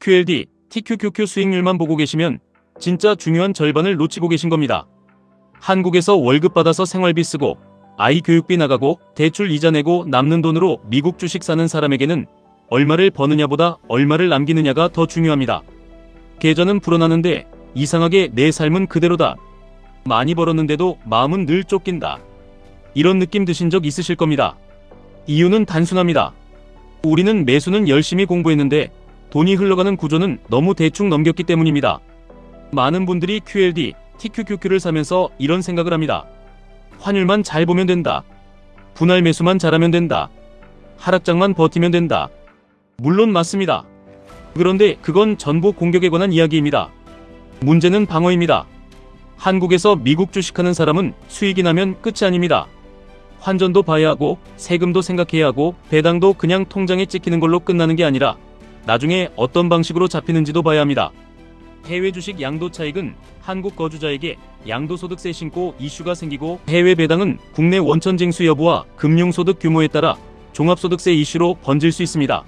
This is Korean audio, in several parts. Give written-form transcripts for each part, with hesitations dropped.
QLD, TQQQ 수익률만 보고 계시면 진짜 중요한 절반을 놓치고 계신 겁니다. 한국에서 월급 받아서 생활비 쓰고 아이 교육비 나가고 대출 이자 내고 남는 돈으로 미국 주식 사는 사람에게는 얼마를 버느냐보다 얼마를 남기느냐가 더 중요합니다. 계좌는 불어나는데 이상하게 내 삶은 그대로다. 많이 벌었는데도 마음은 늘 쫓긴다. 이런 느낌 드신 적 있으실 겁니다. 이유는 단순합니다. 우리는 매수는 열심히 공부했는데 돈이 흘러가는 구조는 너무 대충 넘겼기 때문입니다. 많은 분들이 QLD, TQQQ를 사면서 이런 생각을 합니다. 환율만 잘 보면 된다. 분할 매수만 잘하면 된다. 하락장만 버티면 된다. 물론 맞습니다. 그런데 그건 전부 공격에 관한 이야기입니다. 문제는 방어입니다. 한국에서 미국 주식하는 사람은 수익이 나면 끝이 아닙니다. 환전도 봐야 하고 세금도 생각해야 하고 배당도 그냥 통장에 찍히는 걸로 끝나는 게 아니라 나중에 어떤 방식으로 잡히는지도 봐야 합니다. 해외 주식 양도 차익은 한국 거주자에게 양도소득세 신고 이슈가 생기고 해외 배당은 국내 원천 징수 여부와 금융소득 규모에 따라 종합소득세 이슈로 번질 수 있습니다.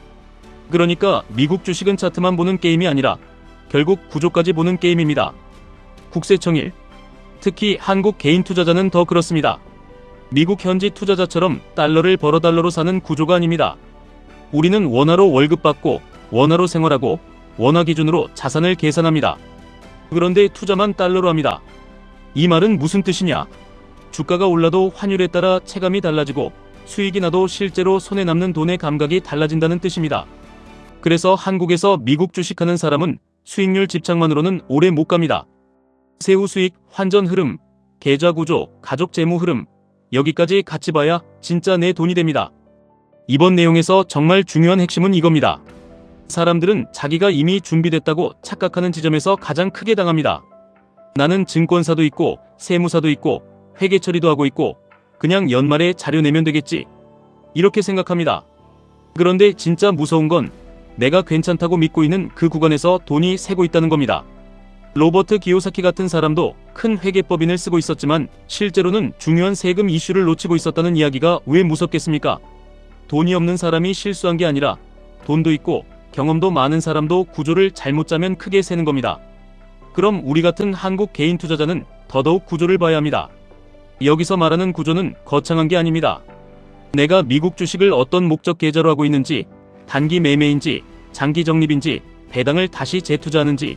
그러니까 미국 주식은 차트만 보는 게임이 아니라 결국 구조까지 보는 게임입니다. 국세청일, 특히 한국 개인 투자자는 더 그렇습니다. 미국 현지 투자자처럼 달러를 벌어 달러로 사는 구조가 아닙니다. 우리는 원화로 월급 받고 원화로 생활하고 원화 기준으로 자산을 계산합니다. 그런데 투자만 달러로 합니다. 이 말은 무슨 뜻이냐? 주가가 올라도 환율에 따라 체감이 달라지고 수익이 나도 실제로 손에 남는 돈의 감각이 달라진다는 뜻입니다. 그래서 한국에서 미국 주식하는 사람은 수익률 집착만으로는 오래 못 갑니다. 세후 수익, 환전 흐름, 계좌 구조, 가족 재무 흐름, 여기까지 같이 봐야 진짜 내 돈이 됩니다. 이번 내용에서 정말 중요한 핵심은 이겁니다. 사람들은 자기가 이미 준비됐다고 착각하는 지점에서 가장 크게 당합니다. 나는 증권사도 있고 세무사도 있고 회계 처리도 하고 있고 그냥 연말에 자료 내면 되겠지. 이렇게 생각합니다. 그런데 진짜 무서운 건 내가 괜찮다고 믿고 있는 그 구간에서 돈이 새고 있다는 겁니다. 로버트 기요사키 같은 사람도 큰 회계법인을 쓰고 있었지만 실제로는 중요한 세금 이슈를 놓치고 있었다는 이야기가 왜 무섭겠습니까? 돈이 없는 사람이 실수한 게 아니라 돈도 있고 경험도 많은 사람도 구조를 잘못 짜면 크게 새는 겁니다. 그럼 우리 같은 한국 개인 투자자는 더더욱 구조를 봐야 합니다. 여기서 말하는 구조는 거창한 게 아닙니다. 내가 미국 주식을 어떤 목적 계좌로 하고 있는지, 단기 매매인지, 장기 적립인지, 배당을 다시 재투자하는지,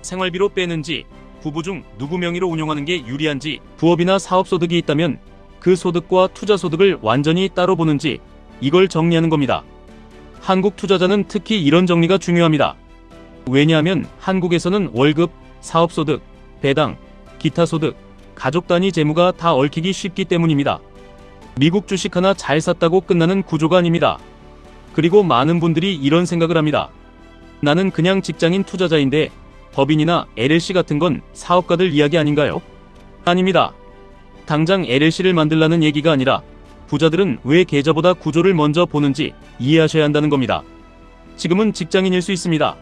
생활비로 빼는지, 부부 중 누구 명의로 운영하는 게 유리한지, 부업이나 사업소득이 있다면 그 소득과 투자소득을 완전히 따로 보는지, 이걸 정리하는 겁니다. 한국 투자자는 특히 이런 정리가 중요합니다. 왜냐하면 한국에서는 월급, 사업소득, 배당, 기타 소득, 가족 단위 재무가 다 얽히기 쉽기 때문입니다. 미국 주식 하나 잘 샀다고 끝나는 구조가 아닙니다. 그리고 많은 분들이 이런 생각을 합니다. 나는 그냥 직장인 투자자인데 법인이나 LLC 같은 건 사업가들 이야기 아닌가요? 아닙니다. 당장 LLC를 만들라는 얘기가 아니라 부자들은 왜 계좌보다 구조를 먼저 보는지 이해하셔야 한다는 겁니다. 지금은 직장인일 수 있습니다.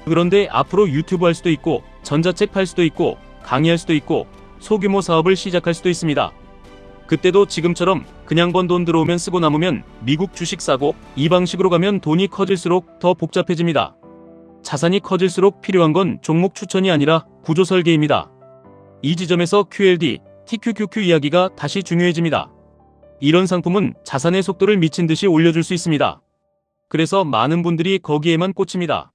그런데 앞으로 유튜브 할 수도 있고 전자책 팔 수도 있고 강의할 수도 있고 소규모 사업을 시작할 수도 있습니다. 그때도 지금처럼 그냥 번 돈 들어오면 쓰고 남으면 미국 주식 사고 이 방식으로 가면 돈이 커질수록 더 복잡해집니다. 자산이 커질수록 필요한 건 종목 추천이 아니라 구조 설계입니다. 이 지점에서 QLD, TQQQ 이야기가 다시 중요해집니다. 이런 상품은 자산의 속도를 미친 듯이 올려줄 수 있습니다. 그래서 많은 분들이 거기에만 꽂힙니다.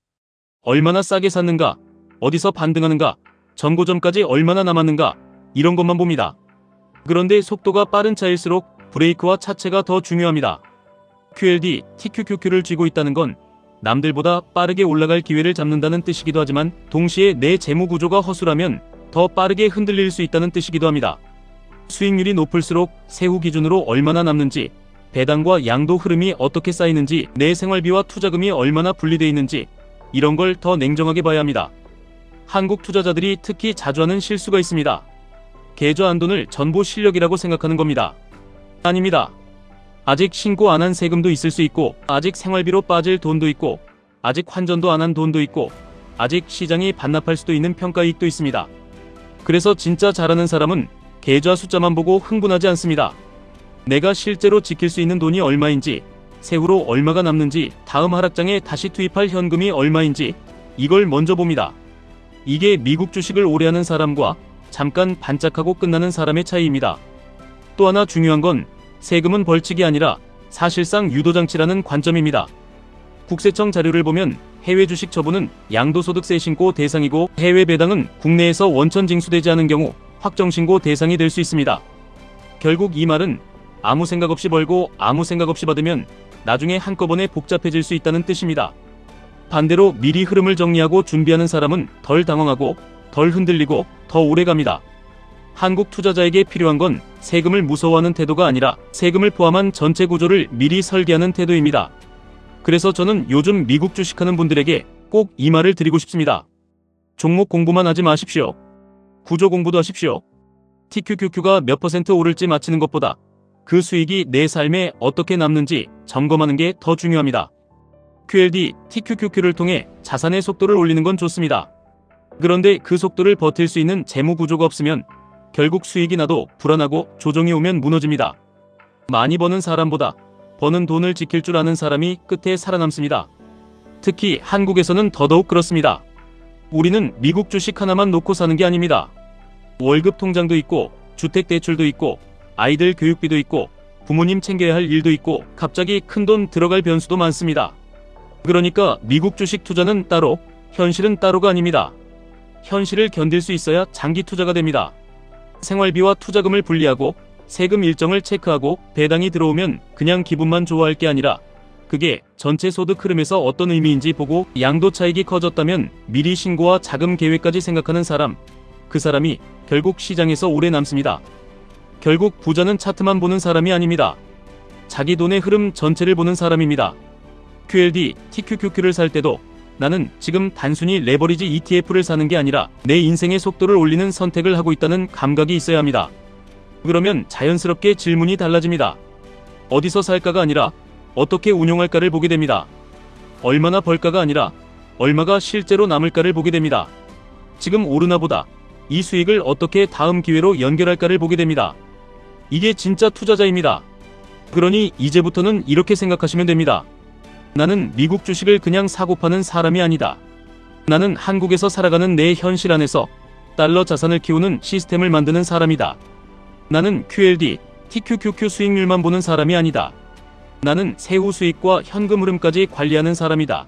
얼마나 싸게 샀는가, 어디서 반등하는가, 전고점까지 얼마나 남았는가, 이런 것만 봅니다. 그런데 속도가 빠른 차일수록 브레이크와 차체가 더 중요합니다. QLD, TQQQ를 쥐고 있다는 건 남들보다 빠르게 올라갈 기회를 잡는다는 뜻이기도 하지만 동시에 내 재무 구조가 허술하면 더 빠르게 흔들릴 수 있다는 뜻이기도 합니다. 수익률이 높을수록 세후 기준으로 얼마나 남는지, 배당과 양도 흐름이 어떻게 쌓이는지, 내 생활비와 투자금이 얼마나 분리되어 있는지 이런 걸 더 냉정하게 봐야 합니다. 한국 투자자들이 특히 자주 하는 실수가 있습니다. 계좌 한돈을 전부 실력이라고 생각하는 겁니다. 아닙니다. 아직 신고 안 한 세금도 있을 수 있고, 아직 생활비로 빠질 돈도 있고, 아직 환전도 안 한 돈도 있고, 아직 시장이 반납할 수도 있는 평가이익도 있습니다. 그래서 진짜 잘하는 사람은 계좌 숫자만 보고 흥분하지 않습니다. 내가 실제로 지킬 수 있는 돈이 얼마인지, 세후로 얼마가 남는지, 다음 하락장에 다시 투입할 현금이 얼마인지, 이걸 먼저 봅니다. 이게 미국 주식을 오래 하는 사람과 잠깐 반짝하고 끝나는 사람의 차이입니다. 또 하나 중요한 건 세금은 벌칙이 아니라 사실상 유도장치라는 관점입니다. 국세청 자료를 보면 해외 주식 처분은 양도소득세 신고 대상이고 해외 배당은 국내에서 원천 징수되지 않은 경우 확정 신고 대상이 될 수 있습니다. 결국 이 말은 아무 생각 없이 벌고 아무 생각 없이 받으면 나중에 한꺼번에 복잡해질 수 있다는 뜻입니다. 반대로 미리 흐름을 정리하고 준비하는 사람은 덜 당황하고 덜 흔들리고 더 오래 갑니다. 한국 투자자에게 필요한 건 세금을 무서워하는 태도가 아니라 세금을 포함한 전체 구조를 미리 설계하는 태도입니다. 그래서 저는 요즘 미국 주식하는 분들에게 꼭 이 말을 드리고 싶습니다. 종목 공부만 하지 마십시오. 구조 공부도 하십시오. TQQQ가 몇 % 오를지 맞히는 것보다 그 수익이 내 삶에 어떻게 남는지 점검하는 게 더 중요합니다. QLD, TQQQ를 통해 자산의 속도를 올리는 건 좋습니다. 그런데 그 속도를 버틸 수 있는 재무 구조가 없으면 결국 수익이 나도 불안하고 조정이 오면 무너집니다. 많이 버는 사람보다 버는 돈을 지킬 줄 아는 사람이 끝에 살아남습니다. 특히 한국에서는 더더욱 그렇습니다. 우리는 미국 주식 하나만 놓고 사는 게 아닙니다. 월급 통장도 있고 주택대출도 있고 아이들 교육비도 있고 부모님 챙겨야 할 일도 있고 갑자기 큰돈 들어갈 변수도 많습니다. 그러니까 미국 주식 투자는 따로, 현실은 따로가 아닙니다. 현실을 견딜 수 있어야 장기 투자가 됩니다. 생활비와 투자금을 분리하고 세금 일정을 체크하고 배당이 들어오면 그냥 기분만 좋아할 게 아니라 그게 전체 소득 흐름에서 어떤 의미인지 보고 양도 차익이 커졌다면 미리 신고와 자금 계획까지 생각하는 사람, 그 사람이 결국 시장에서 오래 남습니다. 결국 부자는 차트만 보는 사람이 아닙니다. 자기 돈의 흐름 전체를 보는 사람입니다. QLD, TQQQ를 살 때도 나는 지금 단순히 레버리지 ETF를 사는 게 아니라 내 인생의 속도를 올리는 선택을 하고 있다는 감각이 있어야 합니다. 그러면 자연스럽게 질문이 달라집니다. 어디서 살까가 아니라 어떻게 운용할까를 보게 됩니다. 얼마나 벌까가 아니라 얼마가 실제로 남을까를 보게 됩니다. 지금 오르나 보다 이 수익을 어떻게 다음 기회로 연결할까를 보게 됩니다. 이게 진짜 투자자입니다. 그러니 이제부터는 이렇게 생각하시면 됩니다. 나는 미국 주식을 그냥 사고 파는 사람이 아니다. 나는 한국에서 살아가는 내 현실 안에서 달러 자산을 키우는 시스템을 만드는 사람이다. 나는 QLD, TQQQ 수익률만 보는 사람이 아니다. 나는 세후 수익과 현금 흐름까지 관리하는 사람이다.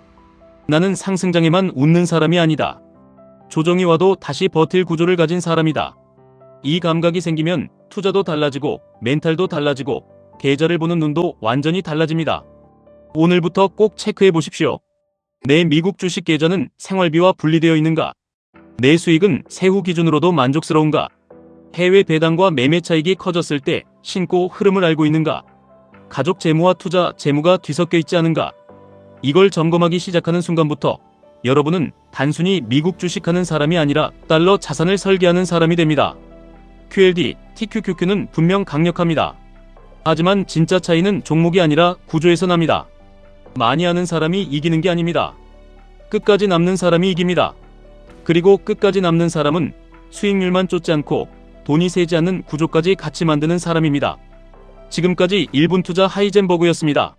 나는 상승장에만 웃는 사람이 아니다. 조정이 와도 다시 버틸 구조를 가진 사람이다. 이 감각이 생기면 투자도 달라지고 멘탈도 달라지고 계좌를 보는 눈도 완전히 달라집니다. 오늘부터 꼭 체크해 보십시오. 내 미국 주식 계좌는 생활비와 분리되어 있는가? 내 수익은 세후 기준으로도 만족스러운가? 해외 배당과 매매 차익이 커졌을 때 신고 흐름을 알고 있는가? 가족 재무와 투자 재무가 뒤섞여 있지 않은가? 이걸 점검하기 시작하는 순간부터 여러분은 단순히 미국 주식하는 사람이 아니라 달러 자산을 설계하는 사람이 됩니다. QLD, TQQQ는 분명 강력합니다. 하지만 진짜 차이는 종목이 아니라 구조에서 납니다. 많이 하는 사람이 이기는 게 아닙니다. 끝까지 남는 사람이 이깁니다. 그리고 끝까지 남는 사람은 수익률만 쫓지 않고 돈이 새지 않는 구조까지 같이 만드는 사람입니다. 지금까지 1분 투자 하이젠버그였습니다.